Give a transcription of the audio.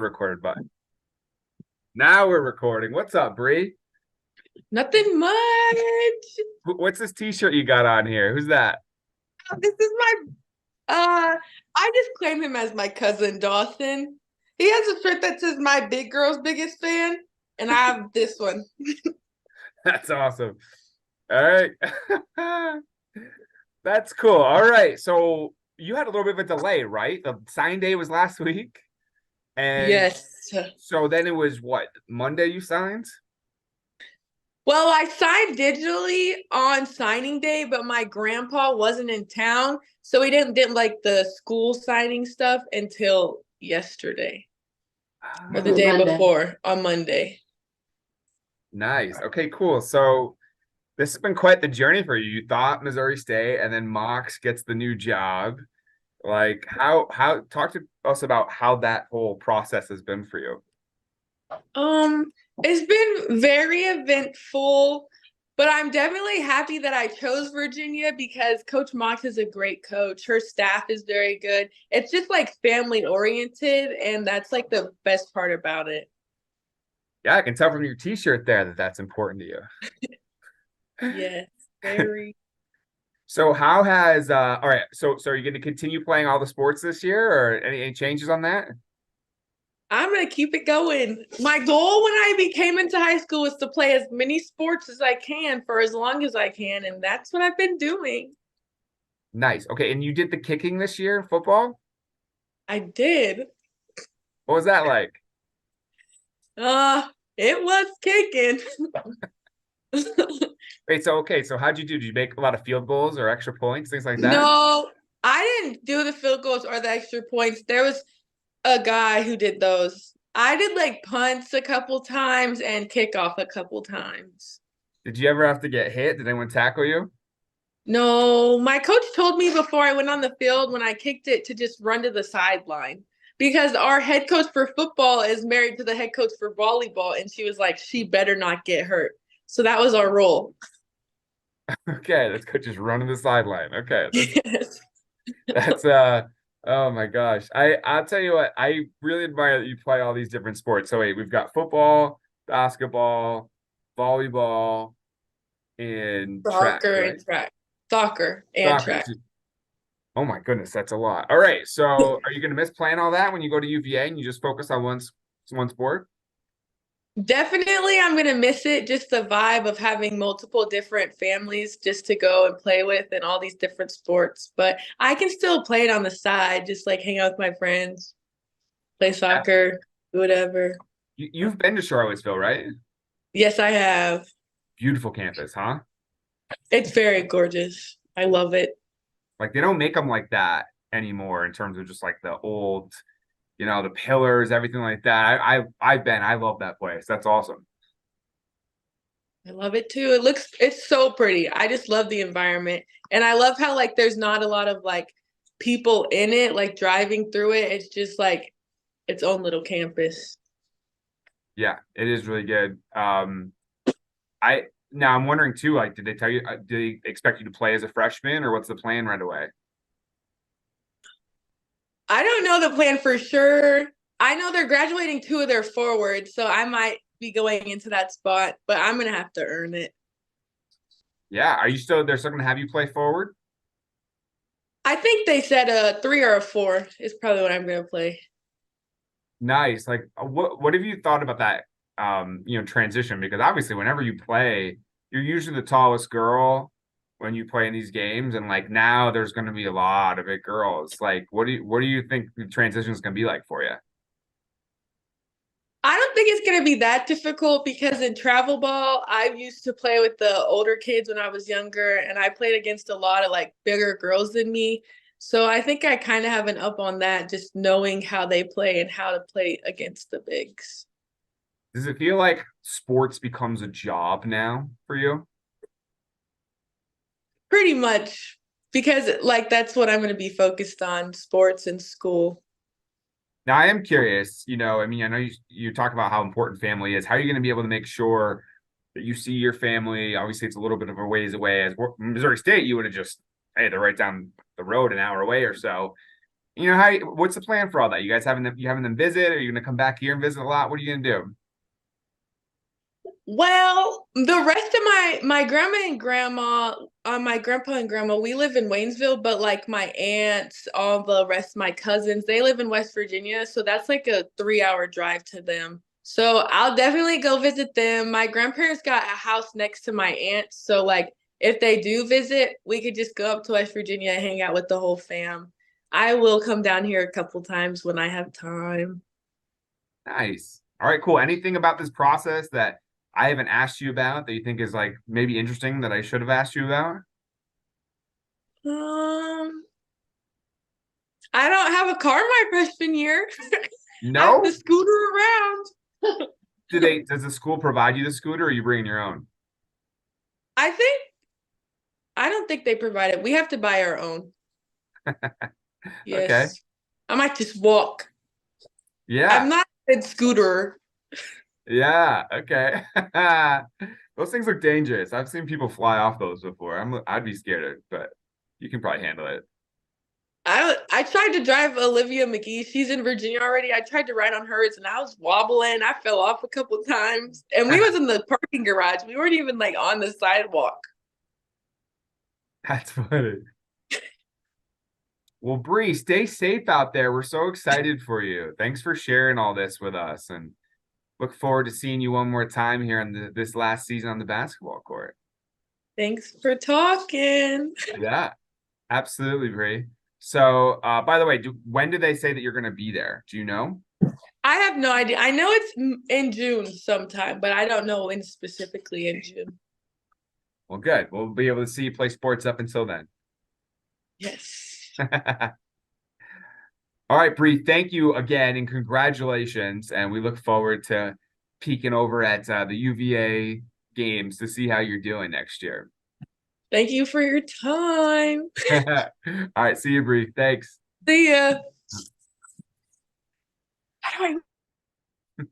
Recorded by. Now we're recording. What's up, Bree? Nothing much. What's this t-shirt you got on here? Who's that? This is my I just claim him as my cousin Dawson. He has a shirt that says my big girl's biggest fan, and I have this one. That's awesome. All right. That's cool. All right. So you had a little bit of a delay, right? The sign day was last week. And Yes. so then it was what? Monday you signed? Well, I signed digitally on signing day, but my grandpa wasn't in town, so he didn't like the school signing stuff until yesterday or the day Monday. before on Monday. Nice. Okay, cool. So this has been quite the journey for you. You thought Missouri State, and then Mox gets the new job. Like how talk to us about how that whole process has been for you. Um, it's been very eventful, but I'm definitely happy that I chose Virginia because Coach Mox is a great coach. Her staff is very good. It's just like family oriented, and that's like the best part about it. Yeah, I can tell from your t-shirt there that that's important to you. Yes, very. So how has all right, so are you going to continue playing all the sports this year or any changes on that? I'm gonna keep it going. My goal when I became into high school was to play as many sports as I can for as long as I can, and that's what I've been doing. Nice. Okay, and you did the kicking this year in football? I did. What was that like? Uh, it was kicking. Wait, so okay, so how'd you do? Did you make a lot of field goals or extra points, things like that? No, I didn't do the field goals or the extra points. There was a guy who did those. I did like punts a couple times and kickoff a couple times. Did you ever have to get hit? Did anyone tackle you? No, my coach told me before I went on the field when I kicked it to just run to the sideline because our head coach for football is married to the head coach for volleyball, and she was like, she better not get hurt. So that was our role. Okay, that's good. Just running the sideline. Okay, Yes. that's oh my gosh. I'll tell you what, I really admire that you play all these different sports. So wait, we've got football, basketball, volleyball, and track, Soccer right? and track. Soccer and Soccer. track. Oh my goodness, that's a lot. All right. So are you gonna miss playing all that when you go to UVA and you just focus on one sport? Definitely, I'm gonna miss it. Just the vibe of having multiple different families just to go and play with and all these different sports. But I can still play it on the side, just like hang out with my friends, play Yeah. soccer, whatever. You've been to Charlottesville, right? Yes, I have. Beautiful campus, huh? It's very gorgeous. I love it. Like they don't make them like that anymore in terms of just like the old, the pillars, everything like that. I've been. I love that place. That's awesome. I love it too. It's so pretty. I just love the environment. And I love how like there's not a lot of like people in it, like driving through it. It's just like its own little campus. Yeah, it is really good. I now I'm wondering too, like, did they tell you, did they expect you to play as a freshman or what's the plan right away? I don't know the plan for sure. I know they're graduating two of their forwards, so I might be going into that spot, but I'm gonna have to earn it. Yeah, they're still gonna have you play forward? I think they said a three or a four is probably what I'm gonna play. Nice. Like, what have you thought about that? Transition because obviously, whenever you play, you're usually the tallest girl when you play in these games, and like now there's going to be a lot of big girls. Like, what do you think the transition is going to be like for you? I don't think it's gonna be that difficult because in travel ball, I used to play with the older kids when I was younger, and I played against a lot of like bigger girls than me. So I think I kind of have an up on that, just knowing how they play and how to play against the bigs. Does it feel like sports becomes a job now for you? Pretty much because like that's what I'm going to be focused on, sports and school. Now, I am curious. I mean, I know you talk about how important family is. How are you going to be able to make sure that you see your family? Obviously, it's a little bit of a ways away. As Missouri State, you would have just, hey, they're right down the road, an hour away or so. What's the plan for all that? You guys having them visit? Are you gonna come back here and visit a lot? What are you gonna do? Well, the rest of my grandma and grandma, my grandpa and grandma, we live in Waynesville, but like my aunts, all the rest of my cousins, they live in West Virginia, so that's like a 3 hour drive to them. So I'll definitely go visit them. My grandparents got a house next to my aunts, so like if they do visit, we could just go up to West Virginia and hang out with the whole fam. I will come down here a couple times when I have time. Nice. All right, cool. Anything about this process that I haven't asked you about that you think is like maybe interesting that I should have asked you about? Um, I don't have a car my freshman year. I have to No? scooter around. Does the school provide you the scooter or are you bringing your own? I think I don't think they provide it. We have to buy our own. Okay. Yes. I might just walk. Yeah. I'm not a good scooter. Yeah. Okay. Those things look dangerous. I've seen people fly off those before. I'd be scared of, but you can probably handle it. I tried to drive Olivia McGee. She's in Virginia already. I tried to ride on hers and I was wobbling. I fell off a couple times. And we was in the parking garage. We weren't even like on the sidewalk. That's funny. Well, Bree, stay safe out there. We're so excited for you. Thanks for sharing all this with us and look forward to seeing you one more time here on this last season on the basketball court. Thanks for talking. Yeah, absolutely, Bree. So, by the way, when do they say that you're going to be there? Do you know? I have no idea. I know it's in June sometime, but I don't know when specifically in June. Well, good. We'll be able to see you play sports up until then. Yes. All right, Bree, thank you again and congratulations. And we look forward to peeking over at the UVA games to see how you're doing next year. Thank you for your time. All right, see you, Bree. Thanks. See ya. How do I